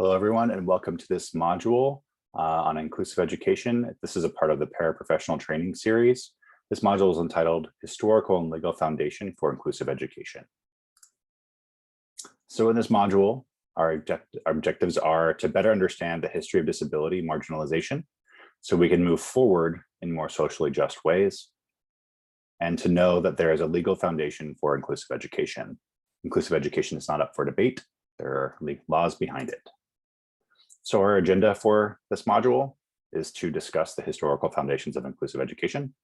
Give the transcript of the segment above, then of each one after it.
Hello, everyone, and welcome to this module on inclusive education. This is a part of the Paraprofessional training series. This module is entitled Historical and Legal Foundation for Inclusive Education. So in this module, our objectives are to better understand the history of disability marginalization so we can move forward in more socially just ways, and to know that there is a legal foundation for inclusive education. Inclusive education is not up for debate. There are laws behind it. So our agenda for this module is to discuss the historical foundations of inclusive education,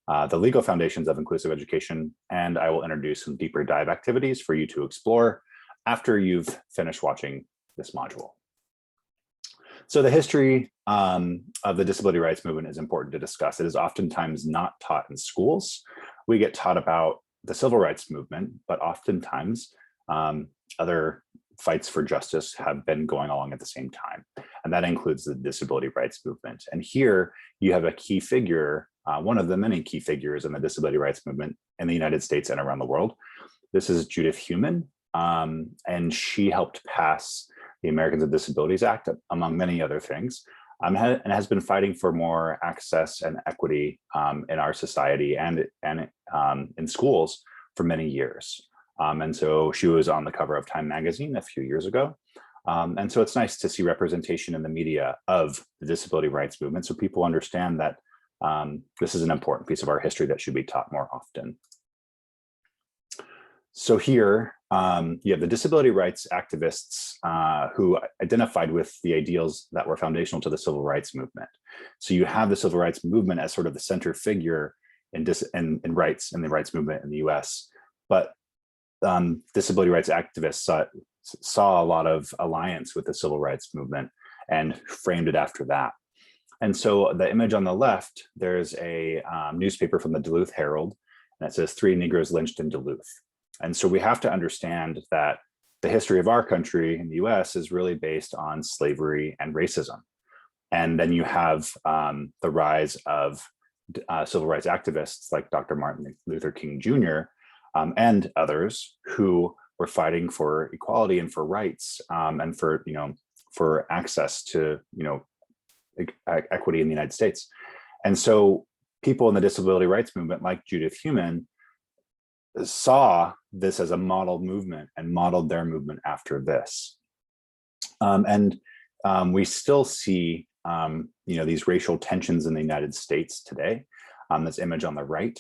the legal foundations of inclusive education, and I will introduce some deeper dive activities for you to explore after you've finished watching this module. So the history of the disability rights movement is important to discuss. It is oftentimes not taught in schools. We get taught about the civil rights movement, but oftentimes other fights for justice have been going along at the same time, and that includes the disability rights movement. And here you have a key figure, one of the many key figures in the disability rights movement in the United States and around the world. This is Judith Heumann, and she helped pass the Americans with Disabilities Act, among many other things, and has been fighting for more access and equity in our society and in schools for many years. And so she was on the cover of Time magazine a few years ago. And so it's nice to see representation in the media of the disability rights movement so people understand that this is an important piece of our history that should be taught more often. So here you have the disability rights activists who identified with the ideals that were foundational to the civil rights movement. So you have the civil rights movement as sort of the center figure in the rights movement in the US, but disability rights activists saw a lot of alliance with the civil rights movement and framed it after that. And so the image on the left, there's a newspaper from the Duluth Herald, and it says 3 Negroes lynched in Duluth. And so we have to understand that the history of our country in the US is really based on slavery and racism. And then you have the rise of civil rights activists like Dr. Martin Luther King Jr., and others who were fighting for equality and for rights and for access to equity in the United States. And so people in the disability rights movement like Judith Heumann saw this as a model movement and modeled their movement after this. We still see these racial tensions in the United States today. This image on the right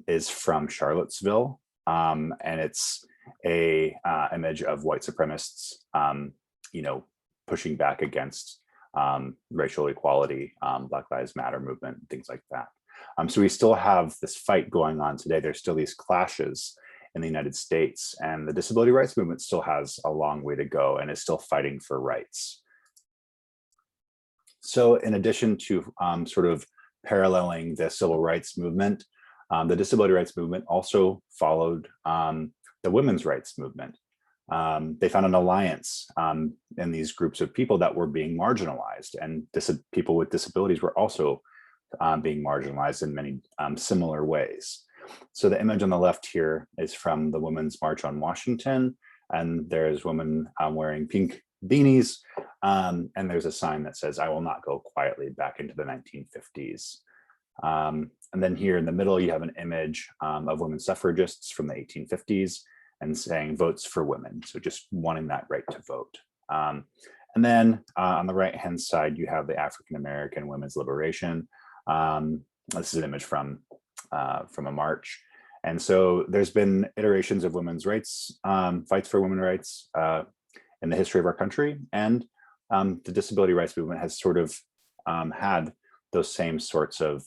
is from Charlottesville, and it's a image of white supremacists, pushing back against racial equality, Black Lives Matter movement, things like that. So we still have this fight going on today. There's still these clashes in the United States, and the disability rights movement still has a long way to go and is still fighting for rights. So in addition to sort of paralleling the civil rights movement, the disability rights movement also followed the women's rights movement. They found an alliance in these groups of people that were being marginalized, and people with disabilities were also being marginalized in many similar ways. So the image on the left here is from the Women's March on Washington, and there's women wearing pink beanies, and there's a sign that says, "I will not go quietly," back into the 1950s. And then here in the middle, you have an image of women suffragists from the 1850s and saying votes for women. So just wanting that right to vote. And then on the right-hand side, you have the African-American women's liberation. This is an image from a march. And so there's been iterations of women's rights, fights for women's rights in the history of our country. And the disability rights movement has sort of had those same sorts of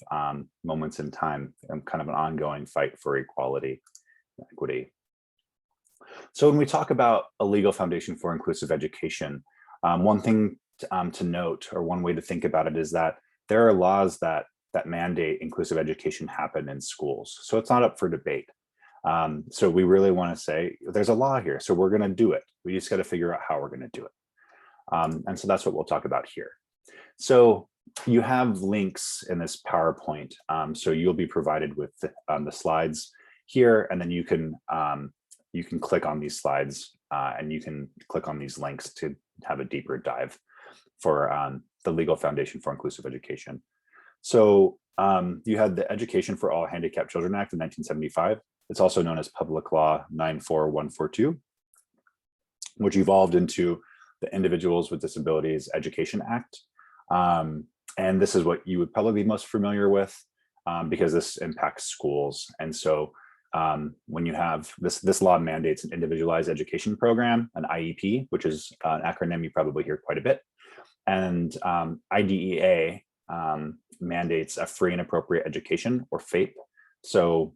moments in time, kind of an ongoing fight for equality and equity. So when we talk about a legal foundation for inclusive education, one thing to note, or one way to think about it, is that there are laws that mandate inclusive education happen in schools. So it's not up for debate. So we really want to say there's a law here, so we're going to do it. We just got to figure out how we're going to do it. And so that's what we'll talk about here. So you have links in this PowerPoint. So you'll be provided with the slides here, and then you can click on these slides and you can click on these links to have a deeper dive for the legal foundation for inclusive education. So you had the Education for All Handicapped Children Act of 1975. It's also known as Public Law 94142, which evolved into the Individuals with Disabilities Education Act. And this is what you would probably be most familiar with because this impacts schools. And so when you have this law mandates an individualized education program, an IEP, which is an acronym you probably hear quite a bit. And IDEA mandates a free and appropriate education, or FAPE. So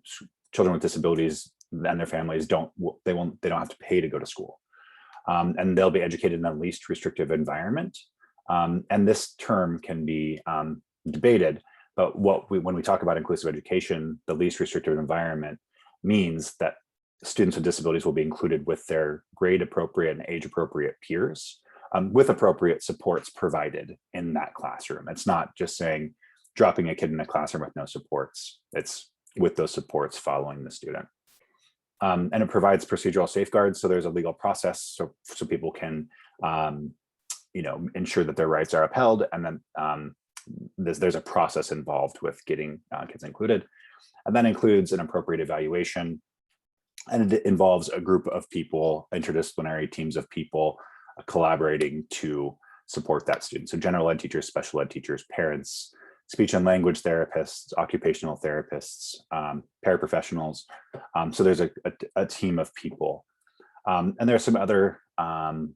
children with disabilities and their families don't have to pay to go to school. And they'll be educated in a least restrictive environment. And this term can be debated, but when we talk about inclusive education, the least restrictive environment means that students with disabilities will be included with their grade appropriate and age appropriate peers, with appropriate supports provided in that classroom. It's not just saying dropping a kid in a classroom with no supports. It's with those supports following the student. And it provides procedural safeguards. So there's a legal process so people can ensure that their rights are upheld. And then there's a process involved with getting kids included. And that includes an appropriate evaluation. And it involves a group of people, interdisciplinary teams of people collaborating to support that student. So general ed teachers, special ed teachers, parents, speech and language therapists, occupational therapists, paraprofessionals. So there's a team of people. And there are some other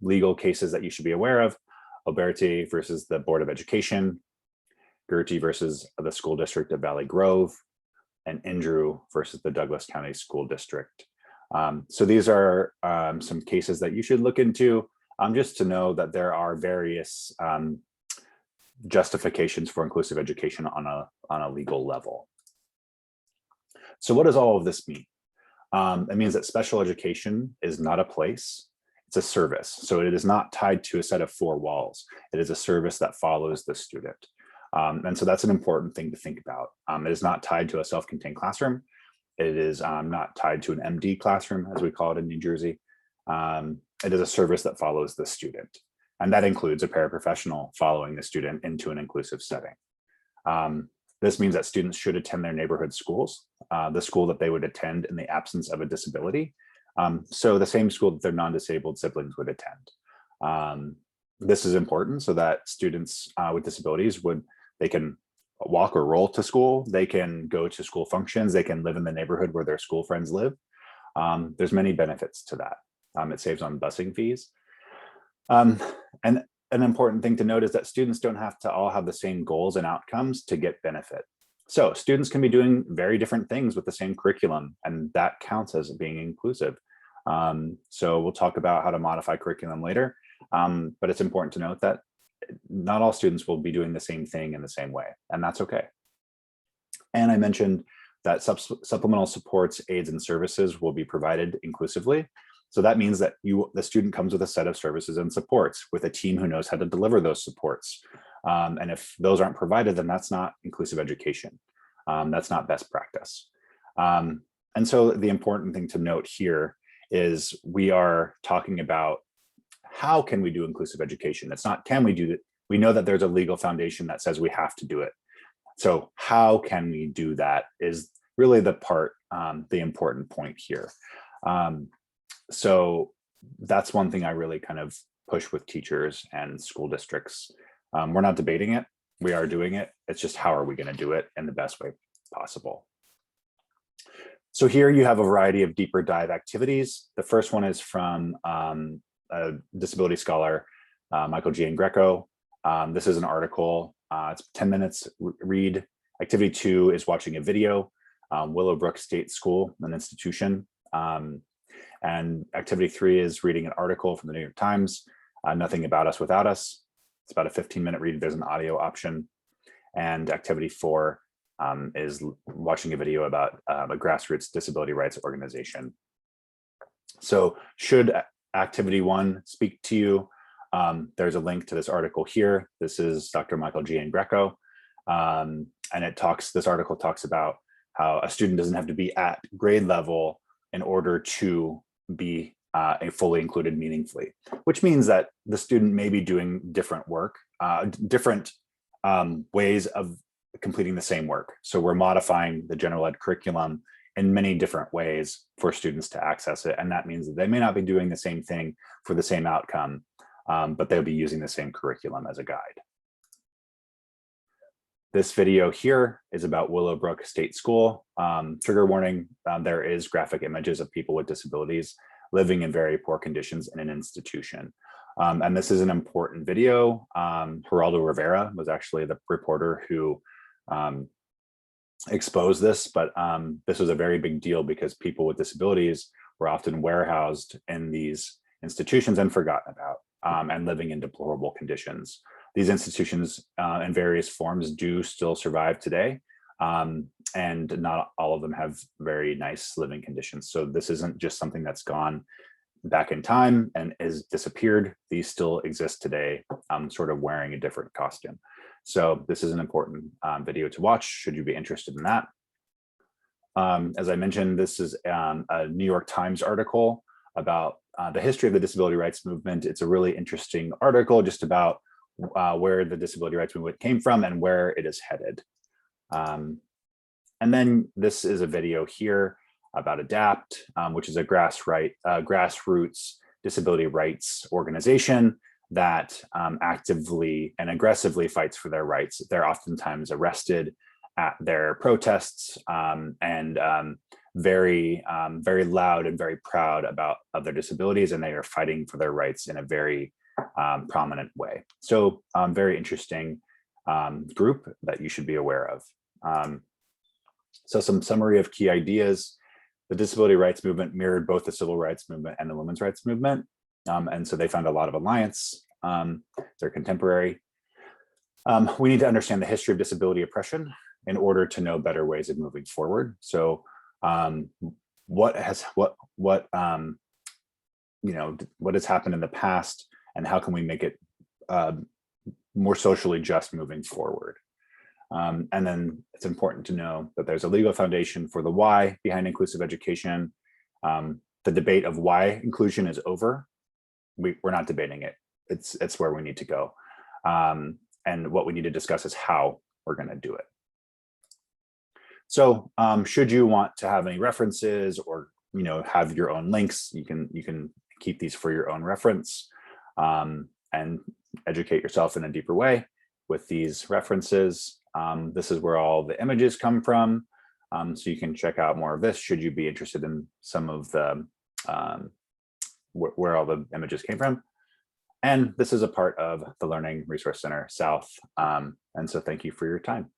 legal cases that you should be aware of. Alberti versus the Board of Education, Gertie versus the School District of Valley Grove, and Andrew versus the Douglas County School District. So these are some cases that you should look into, just to know that there are various justifications for inclusive education on a legal level. So what does all of this mean? It means that special education is not a place, it's a service. So it is not tied to a set of four walls. It is a service that follows the student. And so that's an important thing to think about. It is not tied to a self-contained classroom. It is not tied to an MD classroom, as we call it in New Jersey. It is a service that follows the student. And that includes a paraprofessional following the student into an inclusive setting. This means that students should attend their neighborhood schools, the school that they would attend in the absence of a disability. So the same school that their non-disabled siblings would attend. This is important so that students with disabilities they can walk or roll to school, they can go to school functions, they can live in the neighborhood where their school friends live. There's many benefits to that. It saves on busing fees. And an important thing to note is that students don't have to all have the same goals and outcomes to get benefit. So students can be doing very different things with the same curriculum, and that counts as being inclusive. So we'll talk about how to modify curriculum later, but it's important to note that not all students will be doing the same thing in the same way, and that's okay. And I mentioned that supplemental supports, aids, and services will be provided inclusively. So that means that the student comes with a set of services and supports with a team who knows how to deliver those supports. And if those aren't provided, then that's not inclusive education. That's not best practice. And so the important thing to note here is we are talking about how can we do inclusive education? It's not can we do it. We know that there's a legal foundation that says we have to do it. So how can we do that is really the important point here. So that's one thing I really kind of push with teachers and school districts. We're not debating it, we are doing it. It's just how are we going to do it in the best way possible. So here you have a variety of deeper dive activities. The first one is from a disability scholar, Michael Giancreco. This is an article, it's 10 minutes read. Activity 2 is watching a video, Willowbrook State School, an institution. And activity 3 is reading an article from the New York Times, Nothing About Us Without Us. It's about a 15-minute read. There's an audio option. And activity 4 is watching a video about a grassroots disability rights organization. So should activity 1 speak to you, there's a link to this article here. This is Dr. Michael Giancreco. And this article talks about how a student doesn't have to be at grade level in order to be fully included meaningfully, which means that the student may be doing different work, different ways of completing the same work. So we're modifying the general ed curriculum in many different ways for students to access it. And that means that they may not be doing the same thing for the same outcome, but they'll be using the same curriculum as a guide. This video here is about Willowbrook State School. Trigger warning, there is graphic images of people with disabilities living in very poor conditions in an institution. And this is an important video. Geraldo Rivera was actually the reporter who exposed this, but this was a very big deal because people with disabilities were often warehoused in these institutions and forgotten about, and living in deplorable conditions. These institutions in various forms do still survive today, and not all of them have very nice living conditions. So this isn't just something that's gone back in time and is disappeared. These still exist today, sort of wearing a different costume. So this is an important video to watch should you be interested in that. As I mentioned, this is a New York Times article about the history of the disability rights movement. It's a really interesting article just about where the disability rights movement came from and where it is headed. And then this is a video here about ADAPT, which is a grassroots disability rights organization that actively and aggressively fights for their rights. They're oftentimes arrested at their protests and very loud and very proud of their disabilities, and they are fighting for their rights in a very prominent way. So very interesting group that you should be aware of. So some summary of key ideas. The disability rights movement mirrored both the civil rights movement and the women's rights movement. And so they found a lot of alliance. They're contemporary. We need to understand the history of disability oppression in order to know better ways of moving forward. So what has happened in the past, and how can we make it more socially just moving forward? And then it's important to know that there's a legal foundation for the why behind inclusive education. The debate of why inclusion is over. We're not debating it. It's where we need to go. And what we need to discuss is how we're going to do it. So should you want to have any references or have your own links, you can keep these for your own reference and educate yourself in a deeper way with these references. This is where all the images come from. So you can check out more of this should you be interested in some of the where all the images came from. And this is a part of the Learning Resource Center South. And so thank you for your time.